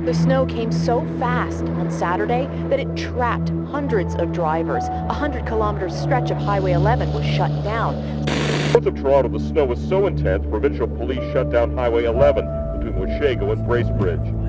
The snow came so fast on Saturday that it trapped hundreds of drivers. A 100-kilometer stretch of Highway 11 was shut down. North of Toronto, the snow was so intense, provincial police shut down Highway 11 between Washago and Bracebridge.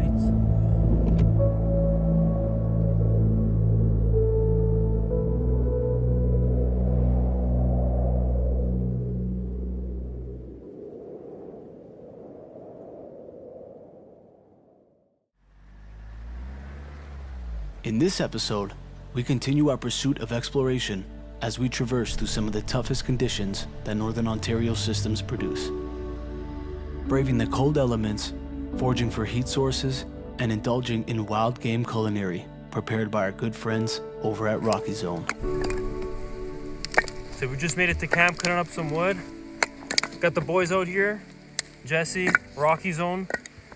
In this episode, we continue our pursuit of exploration as we traverse through some of the toughest conditions that Northern Ontario systems produce. Braving the cold elements, foraging for heat sources, and indulging in wild game culinary prepared by our good friends over at Rocky Zone. So we just made it to camp, cutting up some wood. Got the boys out here. Jesse, Rocky Zone,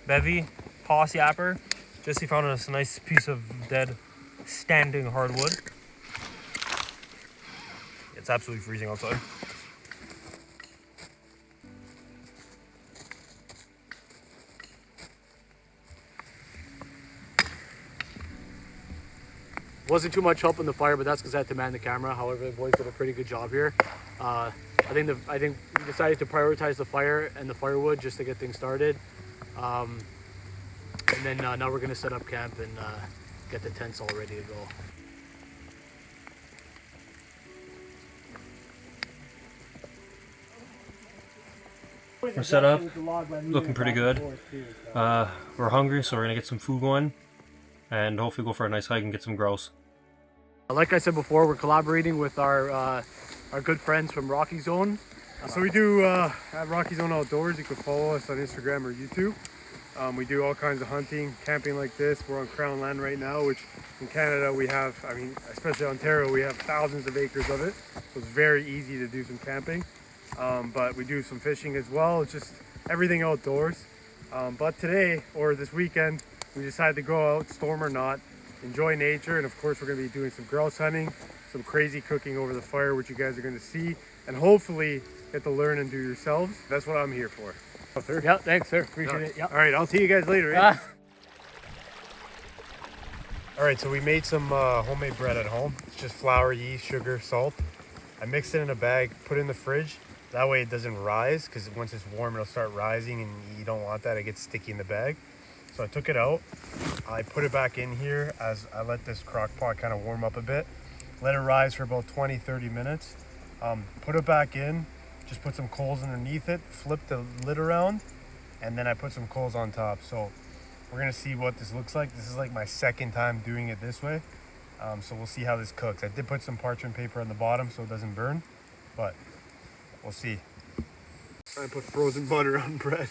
Bevy, Posse Yapper. Jesse found us a nice piece of dead standing hardwood. It's absolutely freezing outside. Wasn't too much help in the fire, but that's because I had to man the camera. However, the boys did a pretty good job here. I think we decided to prioritize the fire and the firewood just to get things started. And then now we're gonna set up camp and get the tents all ready to go. We're set up, looking pretty good. We're hungry, so we're gonna get some food going and hopefully go for a nice hike and get some grouse. Like I said before, we're collaborating with our good friends from Rocky Zone. So we do at Rocky Zone Outdoors. You can follow us on Instagram or YouTube. We do all kinds of hunting, camping like this. We're on Crown land right now, which in Canada we have, I mean, especially Ontario, we have thousands of acres of it. So it's very easy to do some camping. But we do some fishing as well. It's just everything outdoors. But today, or this weekend, we decided to go out, storm or not, enjoy nature. And of course, we're gonna be doing some grouse hunting, some crazy cooking over the fire, which you guys are gonna see, and hopefully get to learn and do yourselves. That's what I'm here for. Sir. Yeah, thanks, sir. Appreciate it. Yep. All right, I'll see you guys later. Eh? All right, so we made some homemade bread at home. It's just flour, yeast, sugar, salt. I mixed it in a bag, put it in the fridge. That way it doesn't rise, because once it's warm, it'll start rising, and you don't want that. It gets sticky in the bag. So I took it out. I put it back in here as I let this crock pot kind of warm up a bit. Let it rise for about 20-30 minutes. Put it back in. Just put some coals underneath it, flip the lid around, and then I put some coals on top. So we're gonna see what this looks like. This is like my second time doing it this way. So we'll see how this cooks. I did put some parchment paper on the bottom so it doesn't burn, but we'll see. Trying to put frozen butter on bread.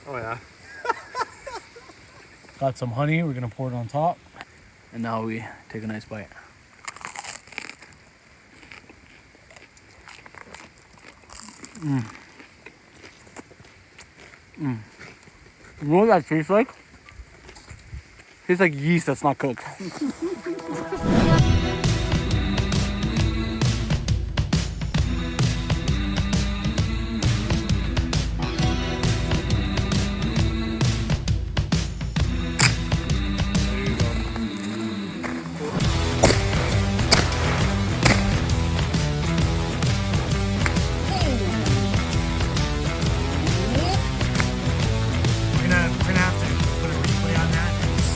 Oh yeah. Got some honey. We're gonna pour it on top. And now we take a nice bite. You know what that tastes like? Tastes like yeast that's not cooked.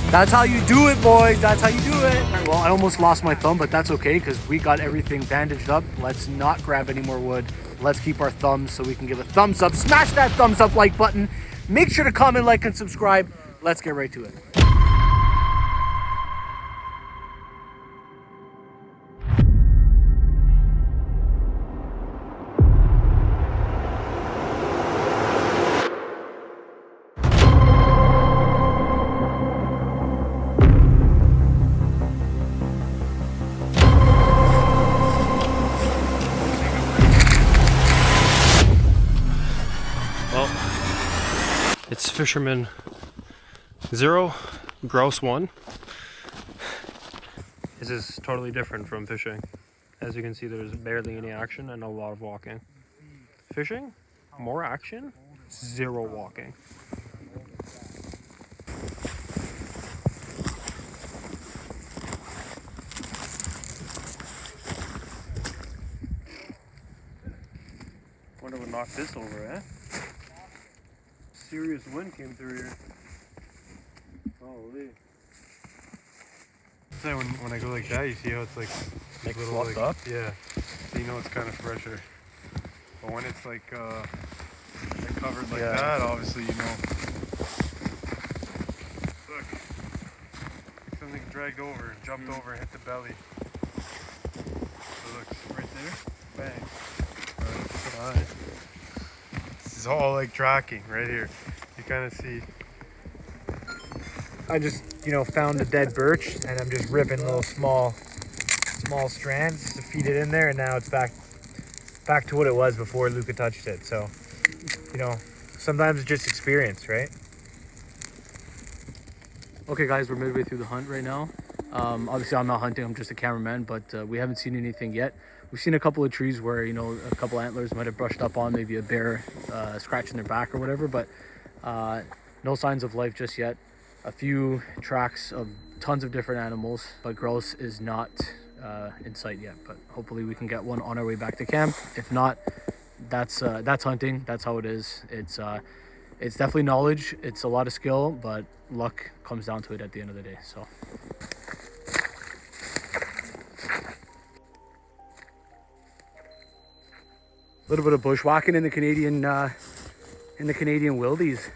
That's how you do it, boys. That's how you do it. Well, I almost lost my thumb, but that's okay because we got everything bandaged up. Let's not grab any more wood. Let's keep our thumbs so we can give a thumbs up. Smash that thumbs up like button. Make sure to comment, like, and subscribe. Let's get right to it. It's fisherman 0, grouse 1. This is totally different from fishing. As you can see, there's barely any action and a lot of walking. fishing, more action, 0 walking. Wonder what knocked this over, eh? Serious wind came through here. Holy. So when I go like that, you see how it's like little fluffed up? Yeah. So you know it's kind of fresher. But when it's like covered like that, obviously you know. Look, something dragged over, jumped over, and hit the belly. So look, right there, bang. Alright. This is all like tracking right here. You kind of see. I just, found a dead birch and I'm just ripping little small strands to feed it in there, and now it's back to what it was before Luca touched it. So, sometimes it's just experience, right? Okay guys, we're midway through the hunt right now. Obviously I'm not hunting, I'm just a cameraman, but we haven't seen anything yet. We've seen a couple of trees where, a couple antlers might have brushed up on, maybe a bear scratching their back or whatever, but no signs of life just yet. A few tracks of tons of different animals, but grouse is not in sight yet, but hopefully we can get one on our way back to camp. If not, that's hunting. That's how it is. It's definitely knowledge, it's a lot of skill, but luck comes down to it at the end of the day. So a little bit of bushwhacking in the Canadian wildies.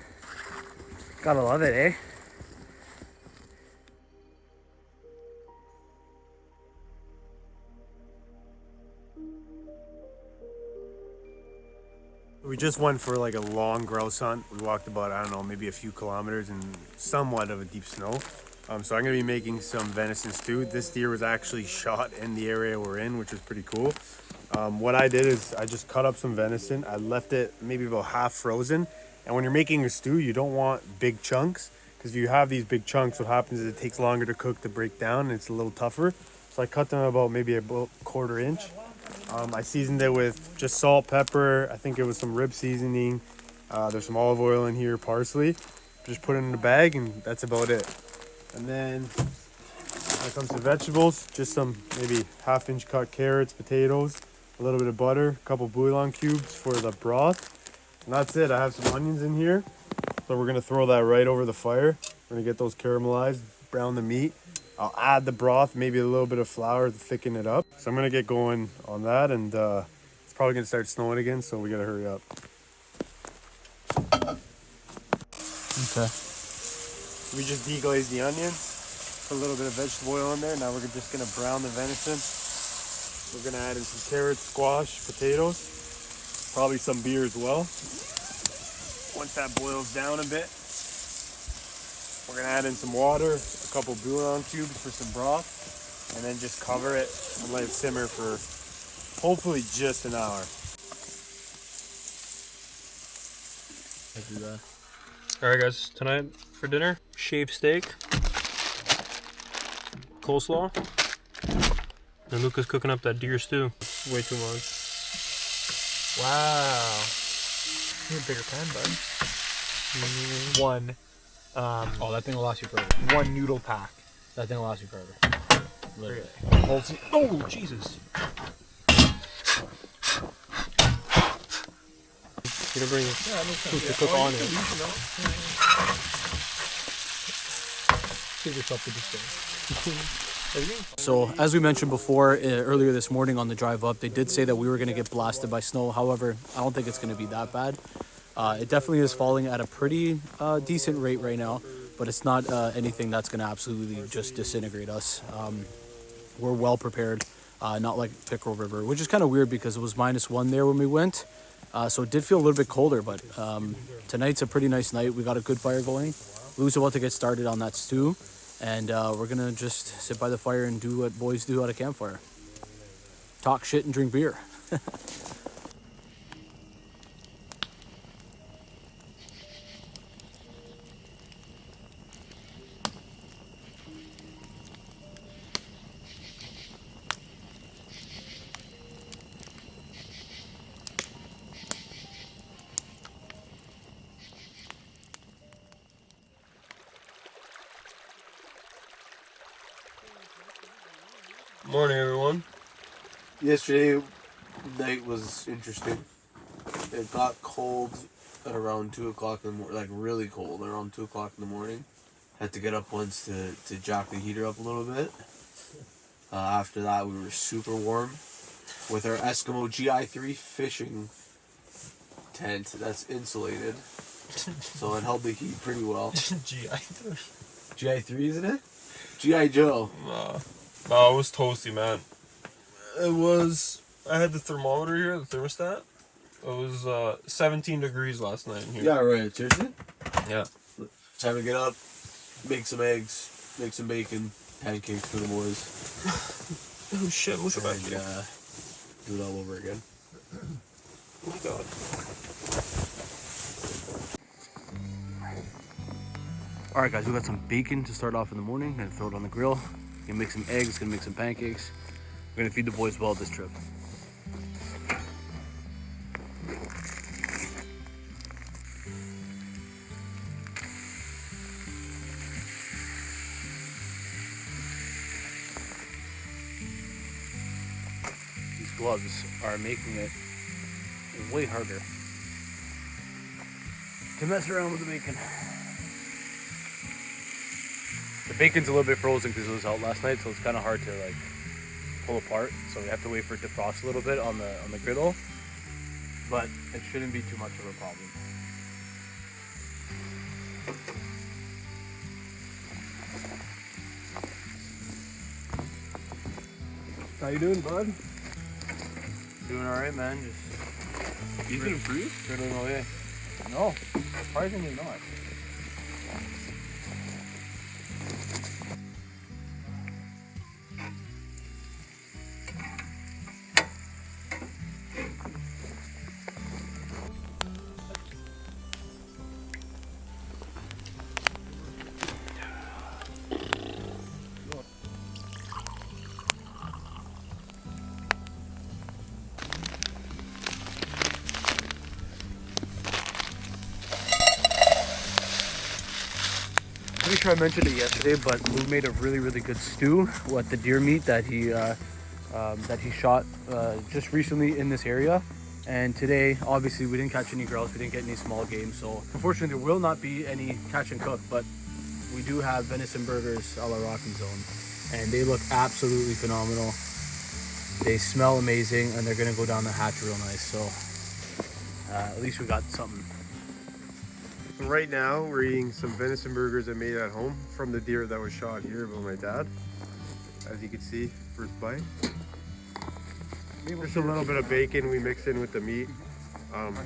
Gotta love it, eh? We just went for like a long grouse hunt. We walked about, I don't know, maybe a few kilometers in somewhat of a deep snow. So I'm gonna be making some venison stew. This deer was actually shot in the area we're in, which is pretty cool. What I did is I just cut up some venison. I left it maybe about half frozen. And when you're making a stew, you don't want big chunks, because if you have these big chunks, what happens is it takes longer to cook, to break down, and it's a little tougher. So I cut them about maybe about 1/4 inch. I seasoned it with just salt, pepper. I think it was some rib seasoning. There's some olive oil in here, parsley. Just put it in a bag, and that's about it. And then when it comes to vegetables, just some maybe 1/2 inch cut carrots, potatoes, a little bit of butter, a couple bouillon cubes for the broth. And that's it. I have some onions in here. So we're gonna throw that right over the fire. We're gonna get those caramelized, brown the meat. I'll add the broth, maybe a little bit of flour to thicken it up. So I'm gonna get going on that, and it's probably gonna start snowing again, so we gotta hurry up. okay. We just deglazed the onions, put a little bit of vegetable oil in there. Now we're just gonna brown the venison. We're gonna add in some carrots, squash, potatoes, probably some beer as well. Once that boils down a bit, we're gonna add in some water, a couple bouillon cubes for some broth, and then just cover it and let it simmer for hopefully just an hour. I do that. All right, guys. Tonight for dinner, shaved steak, coleslaw, and Luca's cooking up that deer stew. Way too much. Wow. You need a bigger pan, bud. One. Oh, that thing will last you forever. One noodle pack. That thing will last you forever. Literally. Oh, Jesus. You gonna bring food to cook on it. Save yourself to this day. So, as we mentioned before, earlier this morning on the drive up, they did say that we were going to get blasted by snow. However, I don't think it's going to be that bad. It definitely is falling at a pretty decent rate right now, but it's not anything that's going to absolutely just disintegrate us. We're well prepared, not like Pickerel River, which is kind of weird because it was -1 there when we went. So it did feel a little bit colder, but tonight's a pretty nice night. We got a good fire going. Lou's about to get started on that stew, and we're going to just sit by the fire and do what boys do at a campfire. Talk shit and drink beer. Morning, everyone. Yesterday night was interesting. It got cold at around 2 o'clock in the morning, like really cold around 2 o'clock in the morning. Had to get up once to jack the heater up a little bit. After that, we were super warm with our Eskimo GI3 fishing tent that's insulated. So it held the heat pretty well. GI3. GI3, isn't it? G.I. Joe. No, it was toasty, man. I had the thermometer here, the thermostat. It was 17 degrees last night in here. Yeah, right. Seriously? Yeah. Time to get up, make some eggs, make some bacon, pancakes for the boys. Oh shit, look at that. Do it all over again. Oh my god. All right, guys, we got some bacon to start off in the morning. Gonna throw it on the grill. Gonna make some eggs. Gonna make some pancakes. We're gonna feed the boys well this trip. These gloves are making it way harder to mess around with the bacon. The bacon's a little bit frozen because it was out last night, so it's kind of hard to like pull apart. So we have to wait for it to frost a little bit on the griddle, but it shouldn't be too much of a problem. How you doing, bud? Doing all right, man. Just You didn't freeze? griddling away. No, surprisingly not. Pretty sure I mentioned it yesterday, but Lou made a really good stew with the deer meat that he shot just recently in this area. And today, obviously, we didn't catch any grouse, we didn't get any small game, so unfortunately there will not be any catch and cook, but we do have venison burgers a la Rocky Zone, and they look absolutely phenomenal. They smell amazing, and they're gonna go down the hatch real nice, so at least we got something. Right now, we're eating some venison burgers I made at home from the deer that was shot here by my dad. As you can see, first bite. Just a little bit of bacon we mixed in with the meat.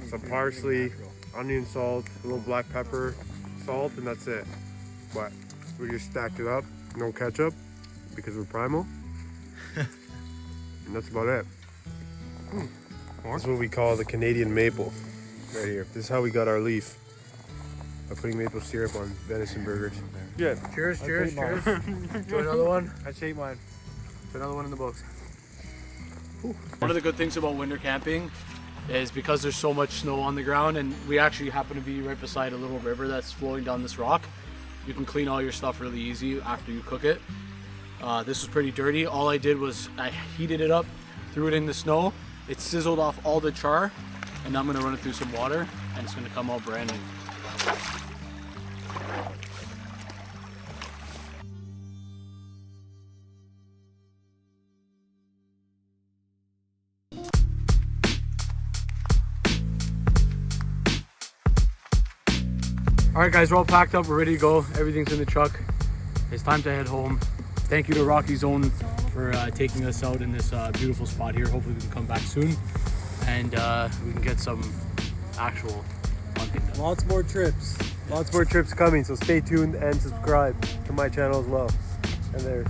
Some parsley, onion salt, a little black pepper, salt, and that's it. But we just stacked it up, no ketchup, because we're primal. And that's about it. That's what we call the Canadian maple, right here. This is how we got our leaf. By putting maple syrup on venison burgers. Good. Cheers, cheers, cheers. Enjoy another one. I ate mine. Another one in the books. One of the good things about winter camping is because there's so much snow on the ground, and we actually happen to be right beside a little river that's flowing down this rock. You can clean all your stuff really easy after you cook it. This was pretty dirty. All I did was I heated it up, threw it in the snow. It sizzled off all the char, and now I'm gonna run it through some water, and it's gonna come out brand new. All right, guys, we're all packed up. We're ready to go. Everything's in the truck. It's time to head home. Thank you to Rocky Zone for taking us out in this beautiful spot here. Hopefully we can come back soon and we can get some actual hunting done. Lots more trips. Lots more trips coming, so stay tuned and subscribe to my channel as well. And there's